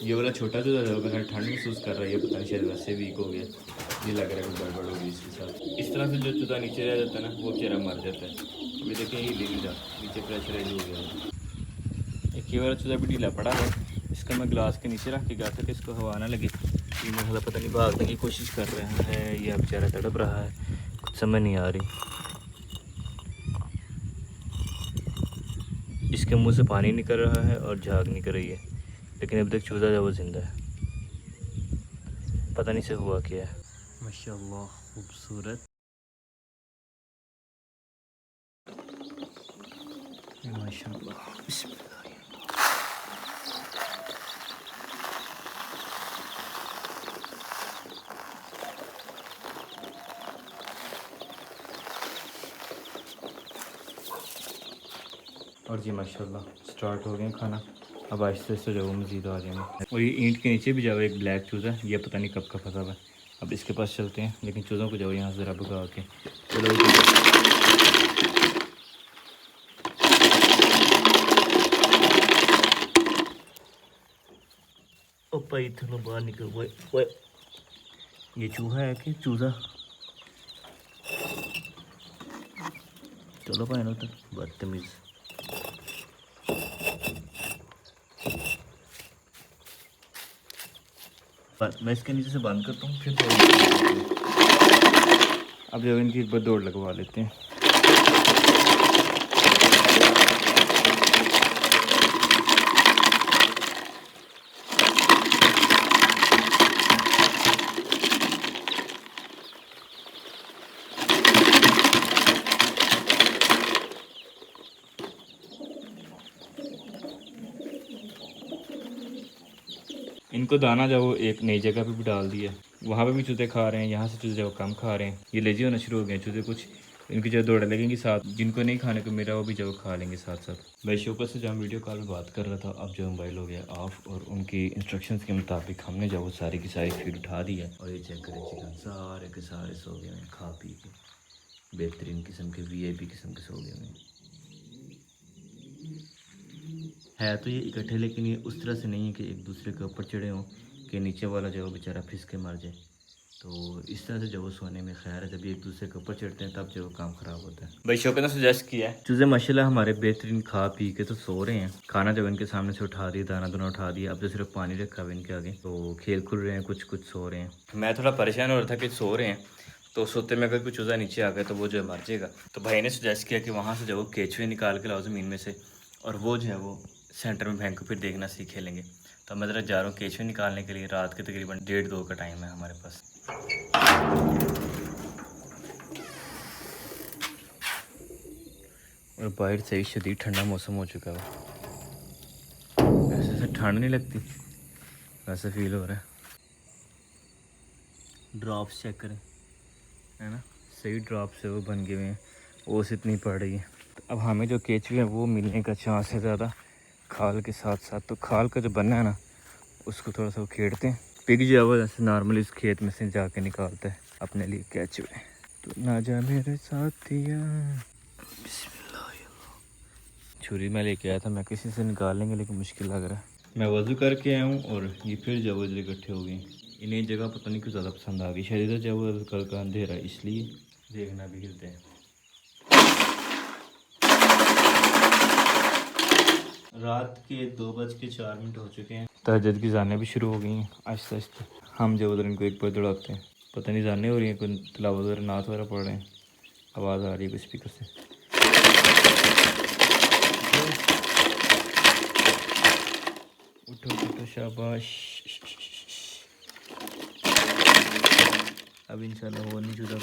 ये वाला छोटा चूजा जो है ठंड महसूस कर रहा है, पता नहीं शायद वैसे वीक हो गया, ये लग रहा है कुछ गड़बड़ हो गई इसके साथ। इस तरह से जो चूजा नीचे रह जाता है ना वो बेचारा मर जाता है। अभी देखें ये हिल नहीं रहा, नीचे प्रेशराइज हो गया। एक ये वाला चूजा भी ढीला पड़ा है, इसका मैं गिलास के नीचे रख के गया था कि इसको हवा ना लगे। ये मेरा पता नहीं भागने की कोशिश कर रहा है या बेचारा तड़प रहा है, कुछ समझ नहीं आ रही। इसके मुंह से पानी निकल रहा है और झाग निकल रही है, लेकिन अभी तक चूजा जो वो जिंदा है, पता नहीं से हुआ क्या है। माशाल्लाह खूबसूरत, माशाल्लाह। बिस्मिल्लाह। और जी माशाल्लाह स्टार्ट हो गए खाना, अब आहिस्ते आहिस्ते जो मज़ीद आ जाएंगे। और ये ईंट के नीचे भी जाओ एक ब्लैक चूज़ा है, ये पता नहीं कब का फंसा हुआ है। अब इसके पास चलते हैं, लेकिन चूज़ों को जाओ यहाँ से ज़रा भगा के। चलो ओपा इतना बाहर निकल वो ये चूहा है कि चूज़ा। चलो भाई तो बदतमीज़। मैं इसके नीचे से बंद करता हूँ, फिर अब जब इनकी एक बार दौड़ लगवा लेते हैं। इनको दाना जो एक नई जगह पे भी डाल दिया, वहाँ पे भी चूजे खा रहे हैं, यहाँ से चूजे जो कम खा रहे हैं, ये लेजी होना शुरू हो गए चूजे। कुछ इनकी जो दौड़ लगेंगी साथ, जिनको नहीं खाने को मिला वो भी जो खा लेंगे साथ साथ। भाई शौकत से जब हम वीडियो कॉल पर बात कर रहा था, अब जो मोबाइल हो गया ऑफ, और उनकी इंस्ट्रक्शंस के मुताबिक हमने जो वो सारी की सारी फीड उठा दी है। और ये चेक करें चिकन सारे के सारे सो गए हैं खा पी के, बेहतरीन किस्म के VIP किस्म के सो गए हैं। है तो ये इकट्ठे, लेकिन ये उस तरह से नहीं है कि एक दूसरे के ऊपर चढ़े हों कि नीचे वाला जो बेचारा फिस के मर जाए। तो इस तरह से जब वो सोने में खैर है, जब एक दूसरे के ऊपर चढ़ते हैं तब जो काम ख़राब होता है। भाई शौकत ने सजेस्ट किया है, चूज़े माशाल्लाह हमारे बेहतरीन खा पी के तो सो रहे हैं। खाना जब इनके सामने से उठा दिया, दाना दोना उठा दिया, अब तो सिर्फ पानी रखा हुआ इनके आगे, तो खेल खुल रहे हैं, कुछ कुछ सो रहे हैं। मैं थोड़ा परेशान हो रहा था कि सो रहे हैं, तो सोते में अगर कोई चूज़ा नीचे आ गया तो वो जो है मर जाएगा। तो भाई ने सजेस्ट किया कि वहाँ से जो वो केचुए निकाल के लाओ ज़मीन में से, और वो जो है वो सेंटर में फेंको, फिर देखना सीखे लेंगे। तो मैं ज़रा जा रहा हूँ केचुए निकालने के लिए। रात के तकरीबन 1:30-2 का टाइम है हमारे पास। और बाहर से ही शदीद ठंडा मौसम हो चुका है, ऐसे ठंड नहीं लगती, वैसे फील हो रहा है। ड्रॉप्स चेक करें, है ना, सही ड्रॉप से वो बन गए हुए हैं, ओस इतनी पड़ रही है। तो अब हमें जो केचुए हैं वो मिलने का चांस है ज़्यादा खाल के साथ साथ। तो खाल का जो बनना है ना, उसको थोड़ा सा उखेड़ते हैं। पिग जो है वो जैसे नॉर्मली इस खेत में से जाके निकालता है अपने लिए केचुए। तो ना जा मेरे साथिया, छुरी मैं लेके आया था, मैं किसी से निकाल लेंगे, लेकिन मुश्किल लग रहा है। मैं वज़ू करके आया हूँ और ये फिर जब इधर इकट्ठे हो गए। इन्हें जगह पता नहीं क्यों ज़्यादा पसंद आ गई, शायद इधर जब कल का अंधेरा इसलिए। देखना भी हिलते हैं। रात के 2:04 हो चुके हैं, तहज्जुद की जानें भी शुरू हो गई हैं आहिस्ता आहिस्ता। हम जब उधर इनको एक बार दौड़ाते हैं, पता नहीं जाने हो रही हैं, कोई तिलावत वगैरह नात वगैरह पढ़ रहे हैं, आवाज़ आ रही है कोई स्पीकर से। उठो उठो शाबाश। अब इंशाल्लाह और नहीं चूज़ा,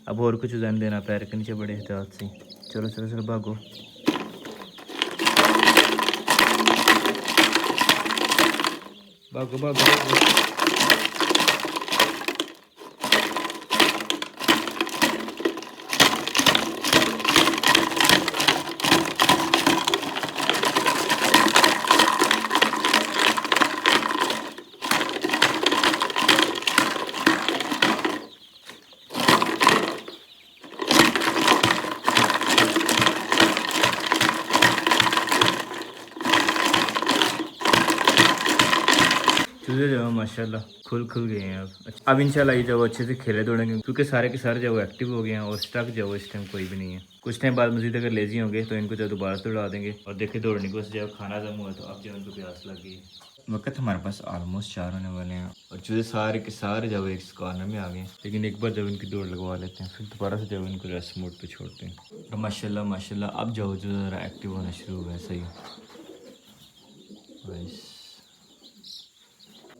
अब और कुछ उजान देना पैर के नीचे बड़े एहतियात से। चलो चलो चलो भागो। भागो भागो भागो। चूजे जो है माशाल्लाह खुल गए हैं अब। अच्छा, अब इंशाल्लाह ये जो अच्छे से खेले दौड़ेंगे क्योंकि सारे के सारे जो एक्टिव हो गए हैं और स्टक जो इस टाइम कोई भी नहीं है। कुछ टाइम बाद मजीद अगर लेजी होंगे तो इनको जो दोबारा से दौड़ा देंगे और देखे दौड़ने को जब खाना जम हुआ तो अब जो उनको प्यास लग गई। वक्त हमारे पास ऑलमोस्ट 4 होने वाले हैं और चूजे सारे के सारे जब एक कॉर्नर में आ गए, लेकिन एक बार जब इनकी दौड़ लगवा लेते हैं फिर दोबारा से जब इनको रेस्ट मोड पे छोड़ते हैं। और माशाल्लाह माशाल्लाह अब जो ज़रा एक्टिव होना शुरू हुआ है। सही बस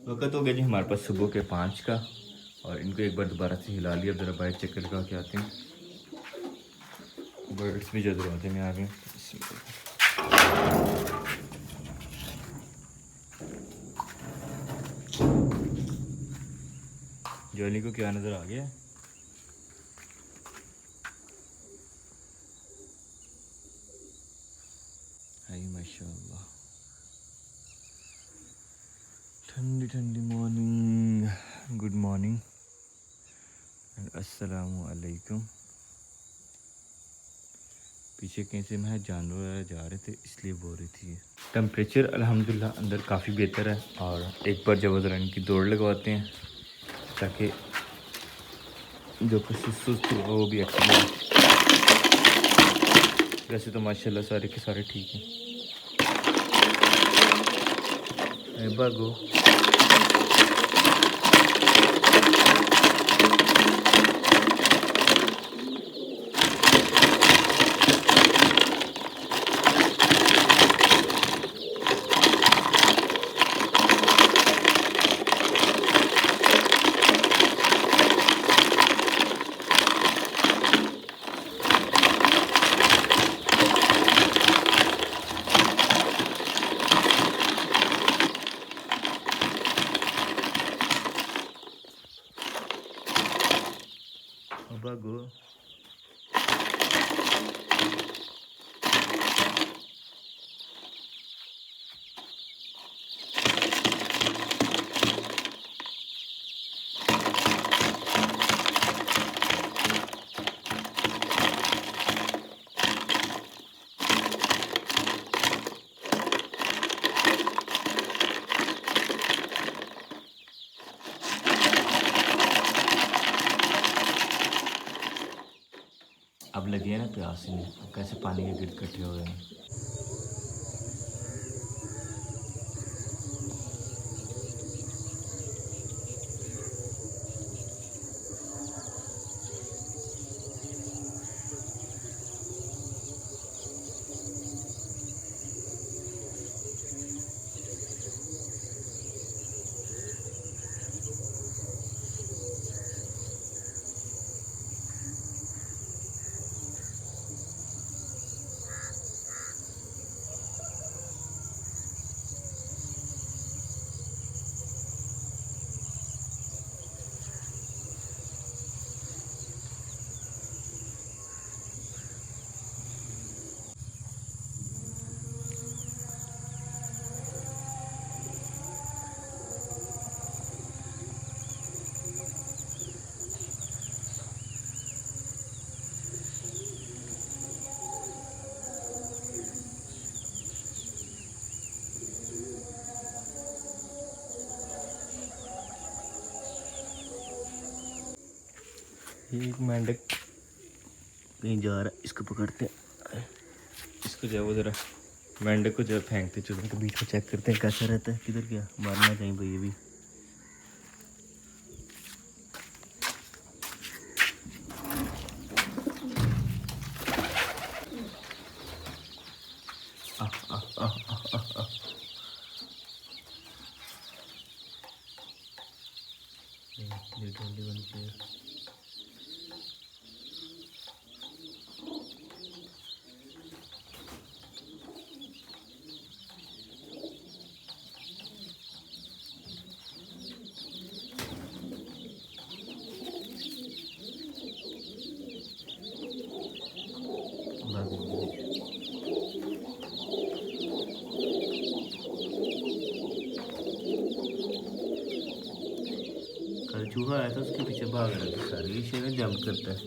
वक्त हो गया जी हमारे पास सुबह के 5 का और इनको एक बार दोबारा से हिला लिया। ज़रा बाहर चक्कर लगा के आते हैं। बर्ड्स भी जो दरवाजे में आ गए। जॉली को क्या नज़र आ गया? हाय माशाल्लाह, ठंडी ठंडी मॉर्निंग, गुड मॉर्निंग एंड अस्सलामु अलैकुम। पीछे कहीं से मैं जानवर जा रहे थे इसलिए बोल रही थी। टेम्परेचर अल्हम्दुलिल्लाह अंदर काफ़ी बेहतर है और एक बार जब ज़रा इनकी दौड़ लगवाते हैं ताकि जो कुछ सुस्त हुआ वो भी एक्टिव हो। वैसे तो माशाल्लाह सारे के सारे ठीक हैं। भागो। भागो। अब लगी है ना प्यास इन्हें, अब कैसे पानी के गिर इकट्ठे हो रहे हैं। एक मेंढक कहीं जा रहा है, इसको पकड़ते हैं। इसको जो वो ज़रा मेंढक को जो फेंकते चूल्हे के बीच में चेक करते हैं कैसा रहता है, किधर गया, मारना चाहिए भाई ये भी। आ, आ, आ, आ, आ, आ। ये ढोली बनती है। कल चूहा आया था उसके पीछे भाग रहा था सारे, ये शेर जंप करता है।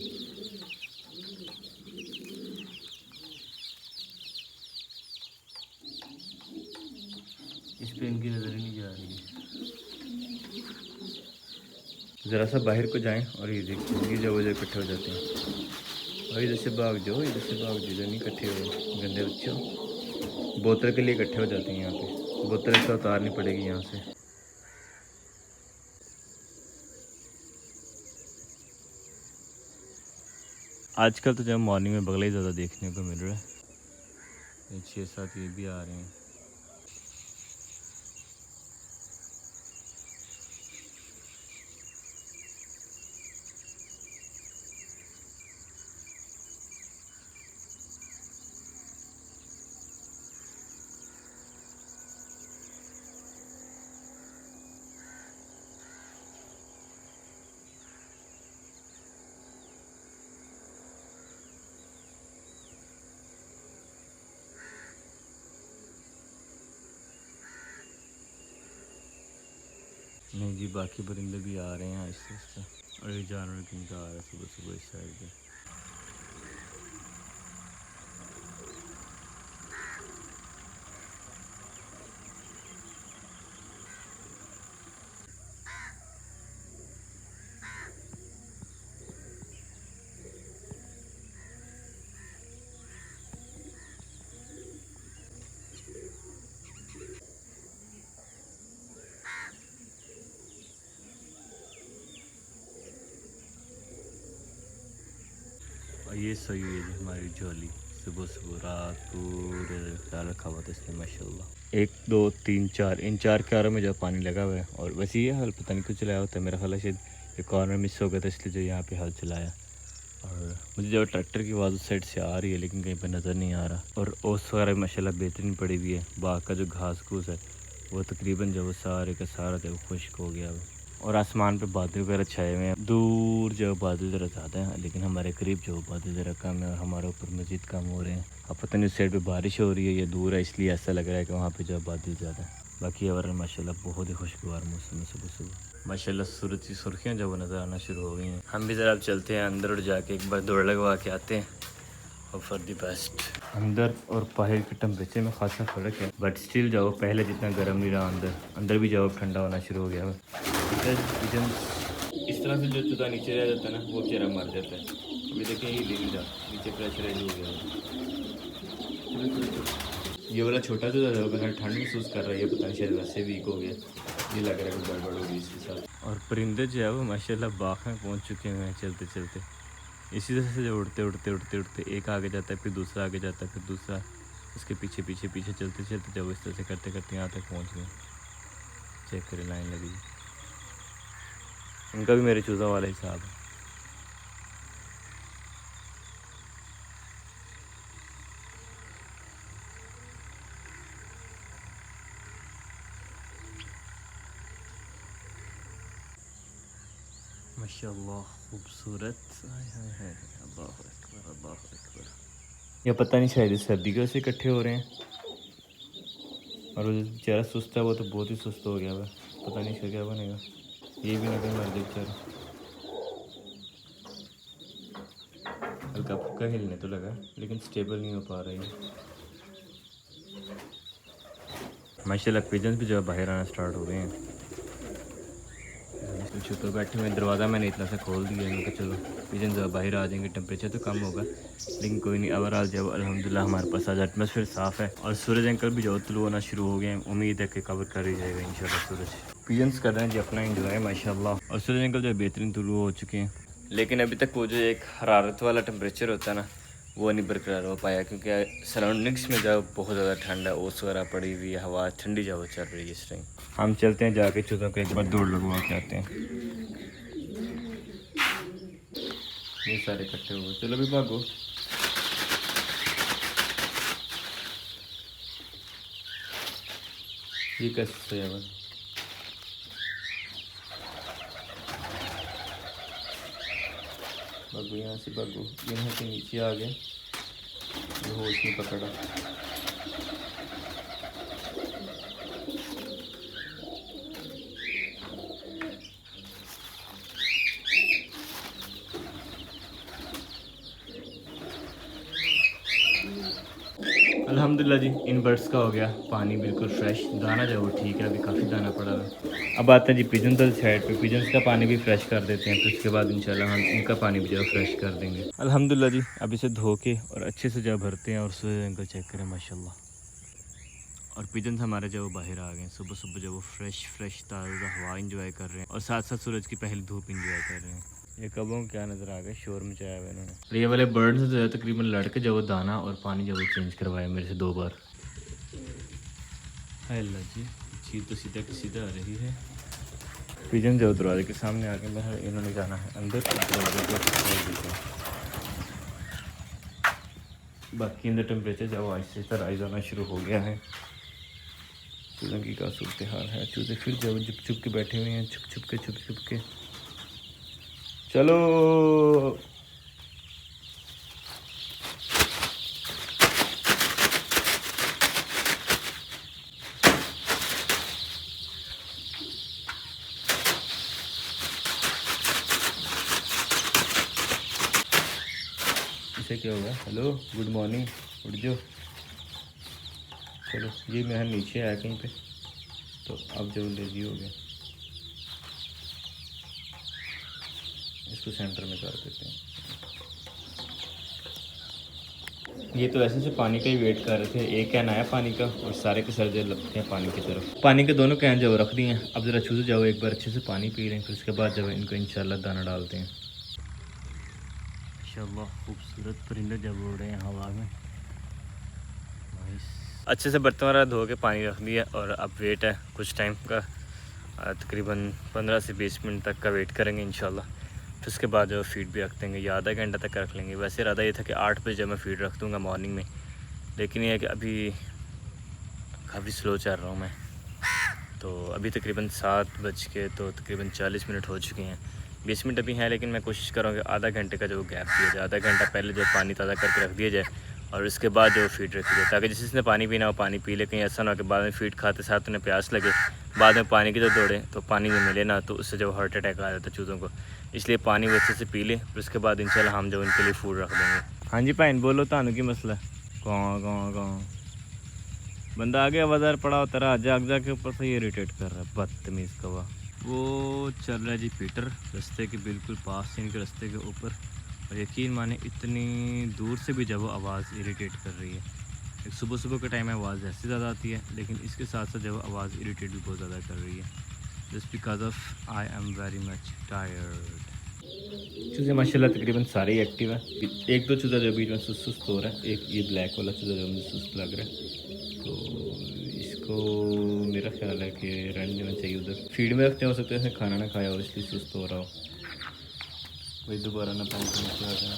इस पे इनकी नज़र ही नहीं जा रही है। ज़रा सा बाहर को जाएं और ये देखिए ये जो इकट्ठे हो जाते हैं। और इधर से भाग जाओ, इधर से भाग जाओ, इधर नहीं इकट्ठे हो गंदे बच्चों। बोतल के लिए इकट्ठे हो जाते हैं यहाँ पे। बोतल इसका उतारनी पड़ेगी यहाँ से। आजकल तो जब मॉर्निंग में बगले ज़्यादा देखने को मिल रहा है। ये 6-7 ये भी आ रहे हैं। नहीं जी, बाकी परिंदे भी आ रहे हैं आहिस्ता आहिस्ता। और ये जानवर किनका आ रहा है सुबह सुबह इस साइड पे। और ये सही है जी हमारी झोली। सुबह सुबह रात पूरे ख्याल रखा हुआ था इसने माशाल्लाह। 1 2 3 4 इन 4 क्यारों में जो पानी लगा हुआ है। और वैसे ये हल पता नहीं क्यों चलाया होता है, मेरा ख्याल है शायद ये कॉर्नर मिस हो गया था इसलिए जो यहाँ पे हल चलाया। और मुझे जो ट्रैक्टर की आवाज़ उस साइड से आ रही है लेकिन कहीं पर नज़र नहीं आ रहा। और ओस वगैरह भी माशाल्लाह बेहतरीन पड़ी हुई है। बाग का जो घास घूस है वो तकरीबन जो वो सारे का सारा जो खुश्क हो गया है। और आसमान पे बादल वगैरह छाए हुए हैं। दूर जो बादल ज़रा ज़्यादा हैं लेकिन हमारे करीब जो बादल ज़रा कम है और हमारे ऊपर मज़ीद कम हो रहे हैं। अब पता नहीं उस साइड पे बारिश हो रही है या दूर है इसलिए ऐसा लग रहा है कि वहाँ पे जो बादल ज़्यादा है। बाकी और माशाल्लाह बहुत ही खुशगवार मौसम है सुबह सुबह। माशाल्लाह सूरज की सुर्खियाँ जब नज़र आना शुरू हो गई हैं। हम भी ज़रा अब चलते हैं अंदर और जाके एक बार दौड़ लगवा के आते हैं। और फॉर द बेस्ट। अंदर और बाहर के टेम्परेचर में खासा फ़र्क है बट स्टिल जाओ पहले जितना गर्म नहीं रहा। अंदर भी जाओ ठंडा होना शुरू हो गया है। इस तरह से जो चूजा नीचे रह जाता है ना वो बेचारा मर जाता है। अभी देखिए ये ले नहीं जा नीचे प्रेशर हो गया है। ये वाला छोटा चूजा जो है ठंड महसूस कर रहा है, ये पता नहीं शायद वैसे वीक हो गया। ये लग रहा है कि गड़बड़ होगी इसके साथ। और परिंदे जो है वो माशाल्लाह बाग में पहुँच चुके हैं चलते चलते। इसी तरह से जो उड़ते उड़ते उड़ते उड़ते एक आगे जाता है फिर दूसरा आगे जाता है फिर दूसरा उसके पीछे पीछे पीछे चलते चलते जब इस तरह से करते करते यहाँ तक पहुँच गए। चेक करें लाइन लगी। इनका भी मेरे चूज़ा वाला हिसाब है। माशाल्लाह खूबसूरत। हाय हाय अल्लाह अकबर अल्लाह अकबर। या पता नहीं शायद सर्दी के वजह से इकट्ठे हो रहे हैं। और वो बेचारा सुस्त है वो तो बहुत ही सुस्त हो गया है। पता नहीं इसका क्या बनेगा। ये भी ना कहीं मर जाए बेचारा। हल्का फुल्का हिलने तो लगा लेकिन स्टेबल नहीं हो पा रही है। माशाल्लाह पिजन्स भी जो है बाहर आना स्टार्ट हो गए हैं। छुपे बैठे हुए दरवाज़ा मैंने इतना सा खोल दिया है। मैं कहा चलो पिजन जो बाहर आ जाएंगे टेम्परेचर तो कम होगा लेकिन कोई नहीं। ओवरऑल जब अल्हम्दुलिल्लाह हमारे पास आज एटमॉस्फेयर साफ़ है और सूरज अंकल भी जो तुलू होना शुरू हो गए हैं। उम्मीद है कि कवर कर ही जाएगा इंशाल्लाह सूरज। पिजन्स कर रहे हैं जी अपना इंजॉय माशाल्लाह। और सूरज अंकल जो बेहतरीन तुलू हो चुके हैं लेकिन अभी तक वो जो एक हरारत वाला टेम्परेचर होता है ना वो नहीं बरकरार हो पाया क्योंकि सराउंडिंग्स में जब बहुत ज़्यादा ठंड है ओस वगैरह पड़ी हुई है हवा ठंडी जब चल रही है इस टाइम। हम चलते हैं जाके चूज़ों को एक बार दौड़ लगवा के आते हैं। ये सारे इकट्ठे हुए चलो भी भागो। ये कैसे है बस भागो यहाँ से भागो। यहाँ से नीचे आ गए ये होश नहीं पकड़ा। अल्हम्दुलिल्लाह जी, इन बर्ड्स का हो गया पानी बिल्कुल फ्रेश, दाना जो है वो ठीक है, अभी काफ़ी दाना पड़ा हुआ है। अब आते हैं जी पिजन वाली साइड पे, पिजन्स का पानी भी फ्रेश कर देते हैं, फिर उसके बाद इंशाल्लाह हम इनका पानी भी जो है फ्रेश कर देंगे। अल्हम्दुलिल्लाह जी, अब इसे धो के और अच्छे से जो भरते हैं और उससे इनको चेक करें माशाल्लाह। और पिजन्स हमारे जो वो बाहर आ गए हैं, सुबह सुबह जो वो फ्रेश ताज़ा हवा इंजॉय कर रहे हैं और साथ साथ सूरज की पहली धूप इंजॉय कर रहे हैं। ये कबों क्या नज़र आ गया, शोर मचाया हुआ इन्होंने। और ये वाले बर्ड्स जो है तकरीबन लड़के जो वो दाना और पानी जो वो चेंज करवाया मेरे से 2 बार। हेलो जी, चीज़ तो सीधा की सीधा आ रही है। पिजन जो दरवाजे के सामने आके मैं इन्होंने जाना है अंदर, दरवाजे को खोल देते हैं। बाकी अंदर टेम्परेचर जो आहिस्ते से राइज आना शुरू हो गया है। चूज़ों की क्या सूरत हाल है, चूज़े फिर जो चुप चुप के बैठे हुए हैं, छुप छुप के। चलो इसे क्या होगा, हेलो गुड मॉर्निंग, उठ जाओ। चलो ये मैं नीचे आया कहीं पे, तो अब जो लेजी हो गया, इसको सेंटर में कर देते हैं। ये तो ऐसे से पानी का ही वेट कर रहे थे, एक कैन आया पानी का और सारे के सर जो लगते हैं पानी की तरफ। पानी के दोनों कैन जो रख दिए हैं, अब ज़रा चूज़े जाओ एक बार अच्छे से पानी पी लें, फिर उसके बाद जब इनको इंशाल्लाह दाना डालते हैं। माशाल्लाह खूबसूरत परिंदे जब उड़ रहे हैं हवा में। अच्छे से बर्तन वगैरह धो के पानी रख दिया और अब वेट है कुछ टाइम का, तकरीबन 15 से 20 मिनट तक का वेट करेंगे इंशाल्लाह। फिर उसके बाद जो फीड भी रख देंगे या आधा घंटा तक रख लेंगे। वैसे इरादा ये था कि 8 बजे मैं फ़ीड रख दूँगा मॉर्निंग में, लेकिन ये है कि अभी काफ़ी स्लो चल रहा हूँ मैं। तो अभी तकरीबन 7 बज के तो तकरीबन 40 मिनट हो चुके हैं। 20 मिनट अभी हैं, लेकिन मैं कोशिश करूँगा कि आधा घंटे का जो गैप दिया जाए, आधा घंटा पहले जो पानी ताज़ा करके रख दिया जाए और उसके बाद जो फीड रखी जाए, ताकि जिसने पानी पीना हो पानी पी ले। कहीं ऐसा ना हो कि बाद में फीड खाते साथ उन्हें प्यास लगे, बाद में पानी की जो दौड़े तो पानी जो मिले ना, तो उससे जो हार्ट अटैक आ जाता है चूज़ों को। इसलिए पानी वो अच्छे से पी ले, फिर उसके बाद इंशाल्लाह हम जो उनके लिए फूड रख देंगे। हाँ जी भैन बोलो, तानू की मसला कौन बंदा आगे आवाज़ार पड़ा होता रहा, जाग के ऊपर से इरिटेट कर रहा है, बदतमीज़ कवा। वो चल रहा है जी पीटर, रास्ते के बिल्कुल पास, इनके रास्ते के ऊपर, और यकीन माने इतनी दूर से भी जब वो आवाज़ इरिटेट कर रही है। एक सुबह सुबह के टाइम में आवाज़ ऐसे ज़्यादा आती है, लेकिन इसके साथ साथ जब आवाज़ इरिटेट भी बहुत ज़्यादा कर रही है, just because of I am very much tired. चूज़े माशाल्लाह तकरीबन सारे ही एक्टिव है। एक दो चूज़ा जो बीच में सुस्त हो रहा है, एक ये ब्लैक वाला चूज़ा जो मुझे सुस्त लग रहा है, तो इसको मेरा ख्याल है कि रहने देना चाहिए उधर। फीड में रखते हो सकते हैं खाना ना खाया हो इसलिए सुस्त हो रहा हो, वही दोबारा ना पानी के नीचे आ जाना।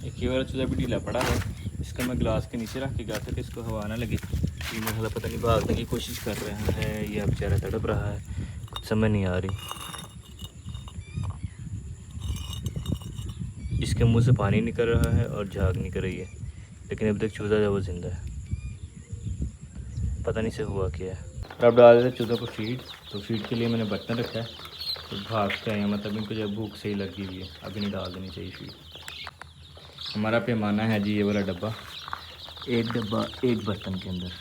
एक ये वाला चूज़ा भी ढीला पड़ा है, इसका मैं ग्लास के नीचे रख के गया था कि इसको हवा ना लगे। ये मेरा पता नहीं भागने की कोशिश कर रहा है या बेचारा तड़प रहा है, कुछ समझ नहीं आ रही। इसके मुंह से पानी निकल रहा है और झाग निकल रही है, लेकिन अभी तक चूज़ा जो वो जिंदा है, पता नहीं से हुआ क्या है। अब डाल देते चूज़ों को फीड, तो फीड के लिए मैंने बर्तन रखा है, तो भाग के आए, मतलब इनको जब भूख सही लगी हुई है, अभी नहीं डाल देनी चाहिए फीड। हमारा पैमाना है जी ये वाला डब्बा, एक डब्बा एक बर्तन के अंदर।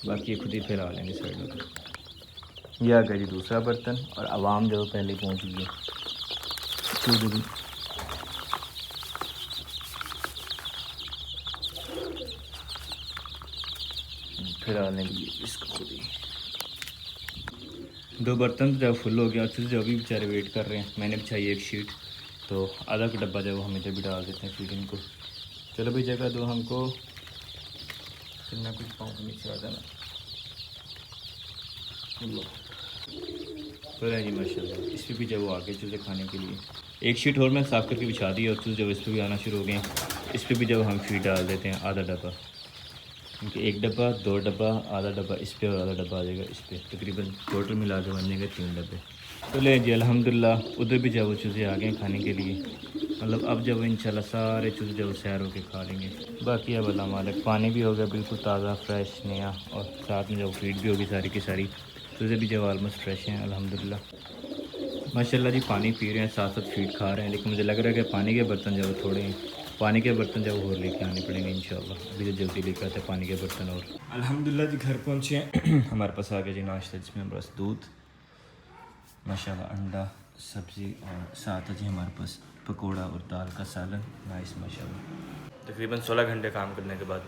बाकी खुद ही फैला लेंगे साइड में। यह आ गया जी दूसरा बर्तन, और आवाम जो पहले पहुंच गई है चूज़े भी। फैला लेंगे इसको खुद ही। दो बर्तन तो जब फुल हो गया, और चूज़े जो भी बेचारे वेट कर रहे हैं, मैंने बिछाई एक शीट, तो आधा का डब्बा जो हम इधर भी डाल देते हैं फीड इनको। चलो भाई जगह दो हमको, कितना कुछ पाँव के नीचे आ जाना। तो जी माशाल्लाह, इस पर भी जब वो आगे चूज़े खाने के लिए एक शीट और मैं साफ़ करके बिछा दी, और चूज़े जब इस पर भी आना शुरू हो गए, इस पर भी जब हम फीड डाल देते हैं आधा डब्बा, क्योंकि एक डब्बा, दो डब्बा, आधा डब्बा इस पर और आधा डब्बा आ जाएगा इस पर, तकरीबन टोटल मिला के बन जाएंगे 3 डब्बे। तो ले जी अल्हम्दुलिल्लाह, उधर भी जब वो चूज़े आ गए खाने के लिए, मतलब अब जब इंशाल्लाह सारे चूज़े जब सैर होके खा लेंगे। बाकी अब अल्लाह मालिक, पानी भी हो गया बिल्कुल ताज़ा फ्रेश नया, और साथ में जब फीड भी होगी सारी की सारी, चूज़े भी जब ऑलमोस्ट फ्रेश हैं अल्हम्दुलिल्लाह। माशाल्लाह जी पानी पी रहे हैं, साथ साथ फीड खा रहे हैं, लेकिन मुझे लग रहा है कि पानी के बर्तन जो है थोड़े हैं, पानी के बर्तन जो और लेके आने पड़ेंगे इंशाल्लाह। अभी तो जल्दी लेके आते हैं पानी के बर्तन। और अल्हम्दुलिल्लाह जी घर पहुँचे हैं। हमारे पास आ गया जी नाश्ता, जिसमें हमारे पास दूध माशाल्लाह, अंडा, सब्ज़ी और साथ है जी हमारे पास पकौड़ा और दाल का सालन। नाइस माशाल्लाह। तकरीबन 16 घंटे काम करने के बाद